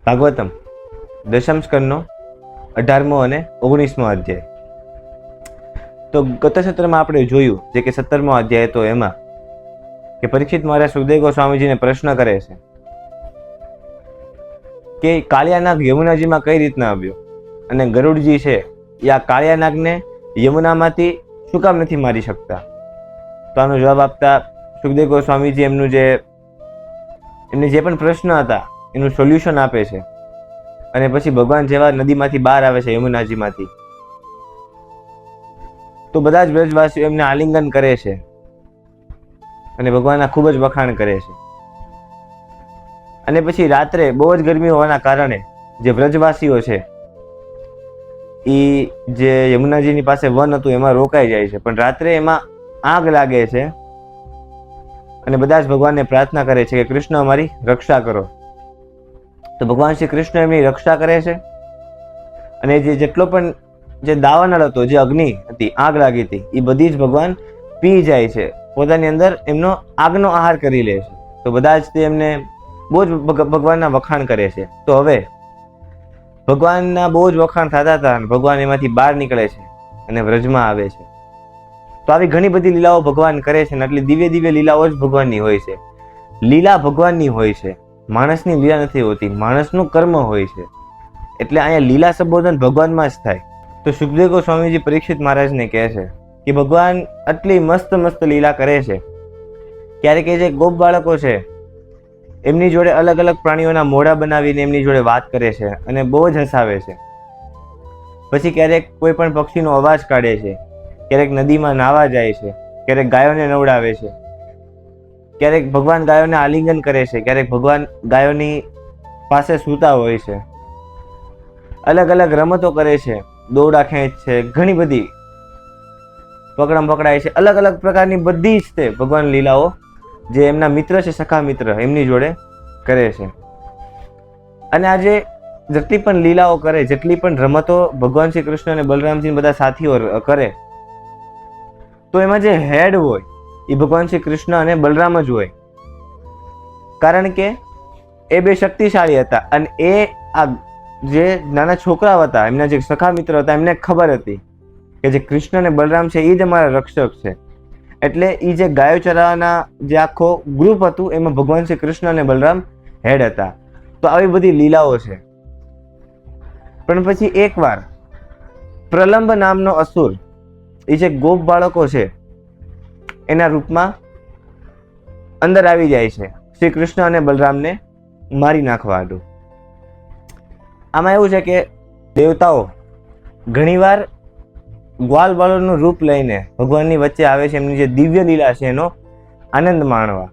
ભાગવતમ દશમ સ્કંદનો 18મો અને 19મો અધ્યાય. તો ગત સત્રમાં આપણે જોયું જે કે 17મો અધ્યાય હતો એમાં કે પરીક્ષિત મહારાજ સુખદેવ ગોસ્વામીજીને પ્રશ્ન કરે છે કે કાળિયાનાગ યમુનાજીમાં કઈ રીતના આવ્યો અને ગરુડજી છે એ આ કાળિયાનાગને યમુનામાંથી શું કામ નથી મારી શકતા. તો આનો જવાબ આપતા સુખદેવ ગોસ્વામીજી એમને જે પણ પ્રશ્ન હતા એનું સોલ્યુશન આપે છે અને પછી ભગવાન જેવા નદીમાંથી બહાર આવે છે યમુનાજીમાંથી. તો બધા જ વ્રજવાસીઓ એમને આલિંગન કરે છે અને ભગવાનના ખૂબ જ વખાણ કરે છે. અને પછી રાત્રે બહુ જ ગરમી હોવાના કારણે જે વ્રજવાસીઓ છે એ જે યમુનાજીની પાસે વન હતું એમાં રોકાઈ જાય છે, પણ રાત્રે એમાં આગ લાગે છે અને બધા જ ભગવાનને પ્રાર્થના કરે છે કે કૃષ્ણ અમારી રક્ષા કરો. તો ભગવાન શ્રી કૃષ્ણ એમની રક્ષા કરે છે અને જેટલો પણ જે દાવાનળ હતો, જે અગ્નિ હતી, આગ લાગી હતી, એ બધી જ ભગવાન પી જાય છે, પોતાની અંદર એમનો આગનો આહાર કરી લે છે. તો બધા જ તે એમને બહુ જ ભગવાનના વખાણ કરે છે. તો હવે ભગવાનના બહુ જ વખાણ થતા હતા અને ભગવાન એમાંથી બહાર નીકળે છે અને વ્રજમાં આવે છે. તો આવી ઘણી બધી લીલાઓ ભગવાન કરે છે અને આટલી દિવ્ય દિવ્ય લીલાઓ જ ભગવાનની હોય છે. લીલા ભગવાનની હોય છે, માણસની લીલા નથી હોતી, માણસનું કર્મ હોય છે. એટલે અહીંયા લીલા સંબોધન ભગવાનમાં જ થાય. તો સુખદેવ ગોસ્વામીજી પરીક્ષિત મહારાજને કહે છે કે ભગવાન આટલી મસ્ત મસ્ત લીલા કરે છે. ક્યારેક એ જે ગોપ બાળકો છે એમની જોડે અલગ અલગ પ્રાણીઓના મોઢા બનાવીને એમની જોડે વાત કરે છે અને બહુ જ હસાવે છે. પછી ક્યારેક કોઈ પણ પક્ષીનો અવાજ કાઢે છે, ક્યારેક નદીમાં નાહવા જાય છે, ક્યારેક ગાયોને નવડાવે છે, ક્યારેક ભગવાન ગાયોને આલિંગન કરે છે, ક્યારેક ભગવાન ગાયોની પાસે સૂતા હોય છે, અલગ અલગ રમતો કરે છે, દોરડા ખેંચ છે, ઘણી બધી પકડમ પકડાય છે, અલગ અલગ પ્રકારની બધી જ તે ભગવાન લીલાઓ જે એમના મિત્ર છે, સખા મિત્ર, એમની જોડે કરે છે. અને આજે જેટલી પણ લીલાઓ કરે, જેટલી પણ રમતો ભગવાન શ્રી કૃષ્ણ અને બલરામજી બધા સાથીઓ કરે, તો એમાં જે હેડ હોય એ ભગવાન શ્રી કૃષ્ણ અને બલરામ જ હોય. કારણ કે એ બે શક્તિશાળી હતા અને એ આ જે નાના છોકરાઓ હતા, એમના જે સખા મિત્ર હતા, એમને ખબર હતી કે જે કૃષ્ણ અને બલરામ છે એ જ અમારા રક્ષક છે. એટલે એ જે ગાયો ચરાવવાના જે આખો ગ્રુપ હતું એમાં ભગવાન શ્રી કૃષ્ણ અને બલરામ હેડ હતા. તો આવી બધી લીલાઓ છે. પણ પછી એકવાર પ્રલંબ નામનો અસુર, એ જે ગોપ બાળકો છે એના રૂપમાં અંદર આવી જાય છે શ્રી કૃષ્ણ અને બલરામને મારી નાખવા હતું. આમાં એવું છે કે દેવતાઓ ઘણીવાર ગ્વાલ બાળકનું રૂપ લઈને ભગવાનની વચ્ચે આવે છે એમની જે દિવ્ય લીલા છે એનો આનંદ માણવા.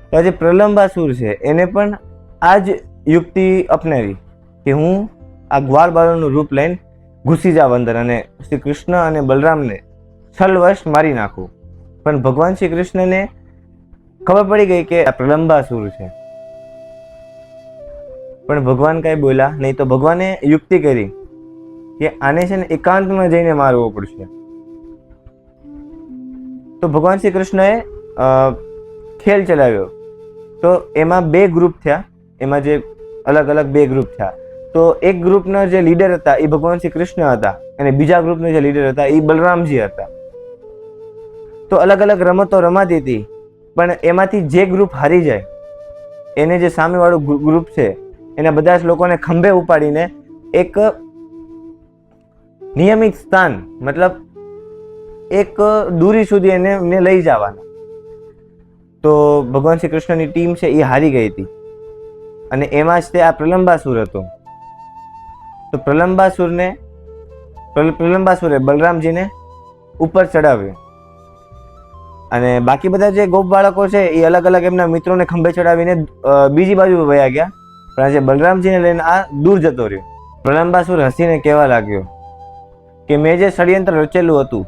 તો આજે પ્રલંબાસુર છે એને પણ આ જ યુક્તિ અપનાવી કે હું આ ગ્વાલ બાળકનું રૂપ લઈને ઘૂસી જાવ અંદર અને શ્રી કૃષ્ણ અને બલરામને છલવશ મારી નાખું. પણ ભગવાન શ્રી કૃષ્ણને ખબર પડી ગઈ કે આ પ્રલંબાસુર છે, પણ ભગવાન કઈ બોલ્યા નહીં. તો ભગવાને યુક્તિ કરી કે આને છે ને એકાંતમાં જઈને મારવો પડશે. તો ભગવાન શ્રી કૃષ્ણએ ખેલ ચલાવ્યો. તો એમાં બે ગ્રુપ થયા, એમાં જે અલગ અલગ બે ગ્રુપ થયા. તો એક ગ્રુપના જે લીડર હતા એ ભગવાન શ્રી કૃષ્ણ હતા અને બીજા ગ્રુપના જે લીડર હતા એ બલરામજી હતા. તો અલગ અલગ રમતો રમાતી હતી, પણ એમાંથી જે ગ્રુપ હારી જાય એને જે સામેવાળું ગ્રુપ છે એના બધા જ લોકોને ખંભે ઉપાડીને એક નિયમિત સ્થાન, મતલબ એક દૂરી સુધી એને લઈ જવાના. તો ભગવાન શ્રી કૃષ્ણની ટીમ છે એ હારી ગઈ હતી અને એમાં જ તે આ પ્રલંબાસુર હતો. તો પ્રલંબાસુરે બલરામજીને ઉપર ચડાવ્યો અને બાકી બધા જે ગોપ બાળકો છે એ અલગ અલગ એમના મિત્રોને ખંભે ચડાવીને બીજી બાજુ વયા ગયા. પણ આજે બલરામજીને લઈને આ દૂર જતો રહ્યો. પ્રલંબાસુર હસીને કહેવા લાગ્યો કે મેં જે ષડયંત્ર રચેલું હતું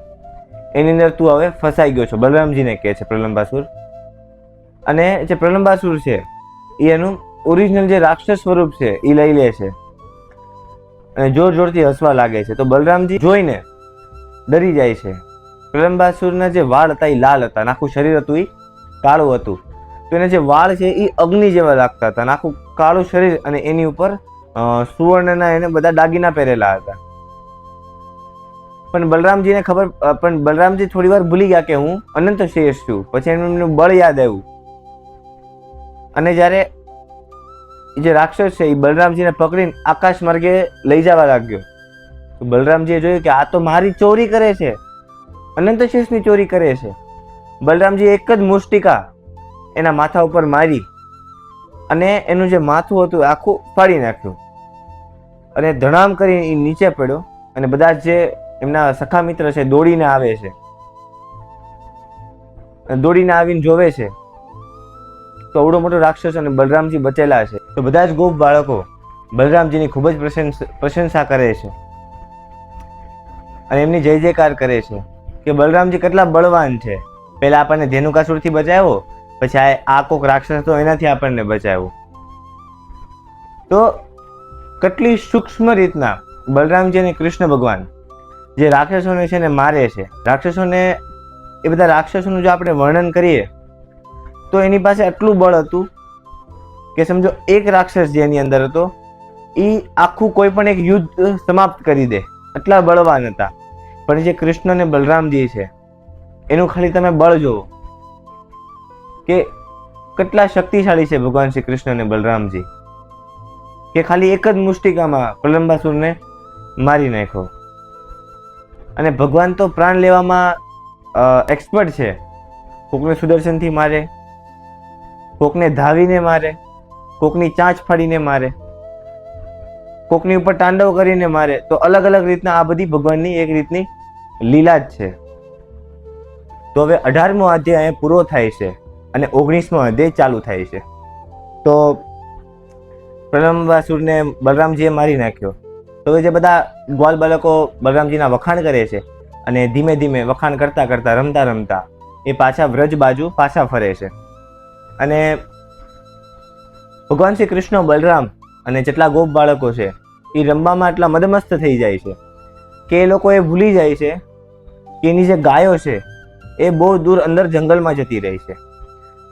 એની અંદર તું હવે ફસાઈ ગયો છો. બલરામજીને કહે છે પ્રલંબાસુર. અને જે પ્રલંબાસુર છે એ એનું ઓરિજિનલ જે રાક્ષસ સ્વરૂપ છે એ લઈ લે છે અને જોર જોરથી હસવા લાગે છે. તો બલરામજી જોઈને ડરી જાય છે. પ્રલંબાસુરના જે વાળ હતા એ લાલ હતા, આખું શરીર હતું એ કાળું હતું તો એના જે વાળ છે એ અગ્નિ જેવા લાગતા હતા અને આખું કાળું શરીર અને એની ઉપર સુવર્ણના એને બધા દાગીના પહેરેલા હતા. પણ બલરામજી થોડી વાર ભૂલી ગયા કે હું અનંત શેષ છું. પછી એમનું બળ યાદ આવ્યું અને જ્યારે જે રાક્ષસ છે એ બલરામજીને પકડીને આકાશ માર્ગે લઈ જવા લાગ્યો. તો બલરામજીએ જોયું કે આ તો મારી ચોરી કરે છે, અનંત શેષની ચોરી કરે છે. બલરામજી એક જ મુષ્ટિકા એના માથા ઉપર મારી અને એનું જે માથું હતું આખું ફાડી નાખ્યું અને ધડામ કરીને એ નીચે પડ્યો. અને બધા જે એમના સખા મિત્ર છે દોડીને આવે છે, દોડીને આવીને જોવે છે તો અવડો મોટો રાક્ષસ અને બલરામજી બચેલા છે. તો બધા જ ગોપ બાળકો બલરામજીની ખૂબ જ પ્રશંસા કરે છે અને એમની જય જયકાર કરે છે કે બલરામજી કેટલા બળવાન છે. પહેલા આપણને ધેનુકાસુરથી બચાવ્યો, પછી આ કોક રાક્ષસ હતો એનાથી આપણને બચાવ્યો. તો કેટલી સૂક્ષ્મ રીતના બલરામજી અને કૃષ્ણ ભગવાન જે રાક્ષસોને છે ને મારે છે. એ બધા રાક્ષસોનું જો આપણે વર્ણન કરીએ તો એની પાસે આટલું બળ હતું કે સમજો એક રાક્ષસ જે એની અંદર હતો એ આખું કોઈ પણ એક યુદ્ધ સમાપ્ત કરી દે, આટલા બળવાન હતા. પણ જે કૃષ્ણ અને બલરામજી છે એનું ખાલી તમે બળ જોવો કે કેટલા શક્તિશાળી છે ભગવાન શ્રી કૃષ્ણ અને બલરામજી, કે ખાલી એક જ મુષ્ટિકામાં પ્રલંબાસુરને મારી નાખ્યો. અને ભગવાન તો પ્રાણ લેવામાં એક્સપર્ટ છે. કોકને સુદર્શનથી મારે, કોકને ધાવીને મારે, કોકની ચાંચ ફાડીને મારે, કોકની ઉપર તાંડવ કરીને મારે. તો અલગ અલગ રીતના આ બધી ભગવાનની એક રીતની લીલા જ છે. તો હવે 18મો અધ્યાય પૂરો થાય છે અને 19મો અધ્યાય ચાલુ થાય છે. તો પ્રલંબાસુરને બલરામજીએ મારી નાખ્યો. તો જે બધા ગ્વાલ બાળકો બલરામજીના વખાણ કરે છે અને ધીમે ધીમે વખાણ કરતા કરતા રમતા રમતા એ પાછા વ્રજ બાજુ પાછા ફરે છે. અને ભગવાન શ્રી કૃષ્ણ બલરામ અને જેટલા ગોપ બાળકો છે એ રમવામાં એટલા મદમસ્ત થઈ જાય છે કે એ લોકો એ ભૂલી જાય છે કે એની જે ગાયો છે એ બહુ દૂર અંદર જંગલમાં જતી રહી છે.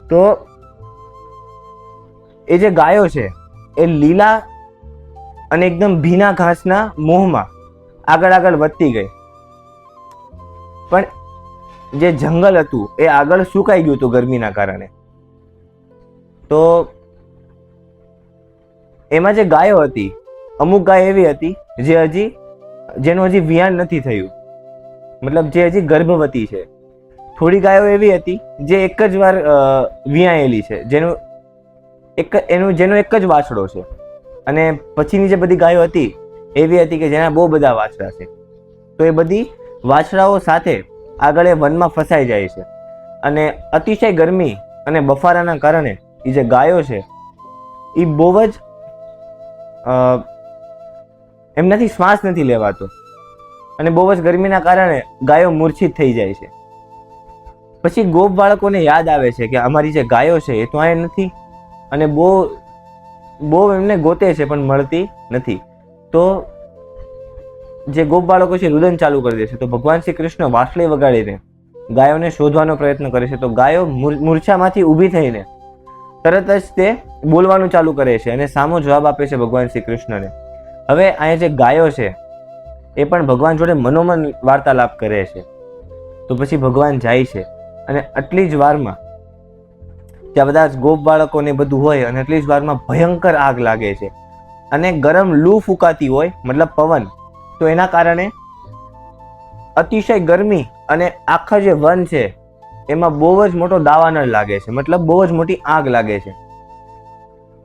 તો એ જે ગાયો છે એ લીલા અને એકદમ ભીના ઘાસના મોહમાં આગળ આગળ વધતી ગઈ. પણ જે જંગલ હતું એ આગળ સુકાઈ ગયું હતું ગરમીના કારણે. તો એમાં જે ગાયો હતી, અમુક ગાય એવી હતી જેનું હજી વિયાણ નથી થયું, મતલબ જે હજી ગર્ભવતી છે. થોડી ગાયો એવી હતી જે એક જ વાર વિયાયેલી છે, જેનો એક જ વાછડો છે. અને પછીની જે બધી ગાયો હતી એવી હતી કે જેના બહુ બધા વાછડા છે. તો એ બધી વાછડાઓ સાથે આગળ એ વનમાં ફસાઈ જાય છે અને અતિશય ગરમી અને બફારાના કારણે એ જે ગાયો છે એ બહુ જ એમનાથી શ્વાસ નથી લેવાતો અને બહુ જ ગરમીના કારણે ગાયો મૂર્છિત થઈ જાય છે. પછી ગોપ બાળકોને યાદ આવે છે કે અમારી જે ગાયો છે એ તો અહીંયા નથી અને બહુ એમને ગોતે છે પણ મળતી નથી. તો જે ગોપ બાળકો છે રુદન ચાલુ કરી દે છે. તો ભગવાન શ્રી કૃષ્ણ વાંસળી વગાડીને ગાયોને શોધવાનો પ્રયત્ન કરે છે. તો ગાયો મૂર્છામાંથી ઊભી થઈને તરત જ તે બોલવાનું ચાલુ કરે છે અને સામો જવાબ આપે છે ભગવાન શ્રી કૃષ્ણને. હવે અહીંયા જે ગાયો છે એ પણ ભગવાન જોડે મનોમન વાર્તાલાપ કરે છે. તો પછી ભગવાન જાય છે અને આટલી જ વારમાં ત્યાં બધા જ ગોપ બાળકોને બધું હોય અને એટલી જ વારમાં ભયંકર આગ લાગે છે અને ગરમ લૂ ફૂંકાતી હોય, મતલબ પવન. તો એના કારણે અતિશય ગરમી અને આખા જે વન છે એમાં બહુ જ મોટો દાવાનળ લાગે છે, મતલબ બહુ જ મોટી આગ લાગે છે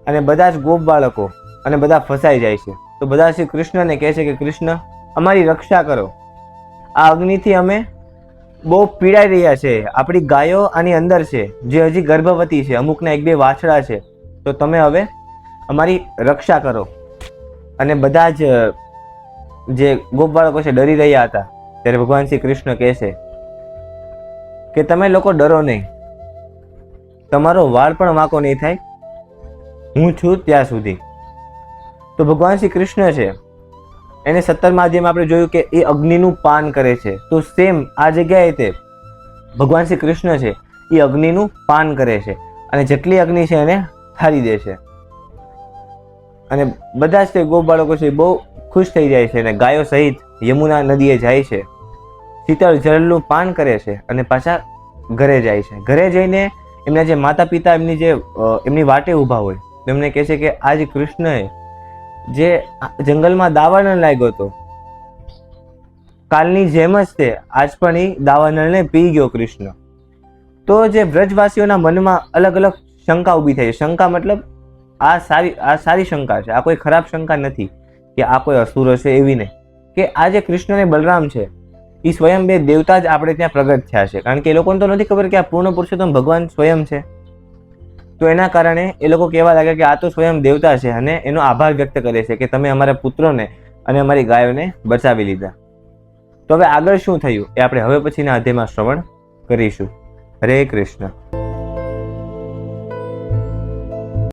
અને બધા જ ગોપ બાળકો અને બધા ફસાઈ જાય છે. તો બધા શ્રી કૃષ્ણને કહે છે કે કૃષ્ણ અમારી રક્ષા કરો, આ અગ્નિથી અમે બહુ પીડાઈ રહ્યા છે, આપણી ગાયો આની અંદર છે જે હજી ગર્ભવતી છે, અમુકના 1-2 વાછડા છે. તો તમે હવે અમારી રક્ષા કરો. અને બધા જ જે ગોપ બાળકો છે ડરી રહ્યા હતા. ત્યારે ભગવાન શ્રી કૃષ્ણ કહે છે કે તમે લોકો ડરો નહીં, તમારો વાળ પણ વાંકો નહીં થાય, હું છું ત્યાં સુધી. તો ભગવાન શ્રી કૃષ્ણ છે એને 17મા અધ્યાયમાં આપણે જોયું કે એ અગ્નિનું પાન કરે છે. તો સેમ આ જગ્યાએ તે ભગવાન શ્રી કૃષ્ણ છે એ અગ્નિનું પાન કરે છે અને જેટલી અગ્નિ છે એને ઠારી દે છે. અને બધા જ તે ગોપ બાળકો છે બહુ ખુશ થઈ જાય છે અને ગાયો સહિત યમુના નદીએ જાય છે, શીતળ જળનું પાન કરે છે અને પાછા ઘરે જાય છે. ઘરે જઈને એમના જે માતા પિતા એમની વાટે ઊભા હોય એમને કહે છે કે આજ કૃષ્ણએ જે જંગલમાં દાવાનળ લાગ્યો હતો, કાલની જેમ જ તે આજ પણ એ દાવાનળને પી ગયો કૃષ્ણ. તો જે વ્રજવાસીઓના મનમાં અલગ અલગ શંકા ઊભી થઈ. શંકા મતલબ આ સારી શંકા છે, આ કોઈ ખરાબ શંકા નથી કે આ કોઈ અસુર હશે, એવી નહીં. કે આ જે કૃષ્ણ અને બલરામ છે એ સ્વયં બે દેવતા જ આપણે ત્યાં પ્રગટ થયા છે. કારણ કે એ લોકોને તો નથી ખબર કે આ પૂર્ણ પુરુષોત્તમ ભગવાન સ્વયં છે. તો એના કારણે એ લોકો કહેવા લાગ્યા કે આ તો સ્વયં દેવતા છે અને એનો આભાર વ્યક્ત કરે છે કે તમે અમારા પુત્રોને અને અમારી ગાયોને બચાવી લીધા. તો હવે આગળ શું થયું એ આપણે હવે પછીના અધ્યાયમાં શ્રવણ કરીશું. હરે કૃષ્ણ.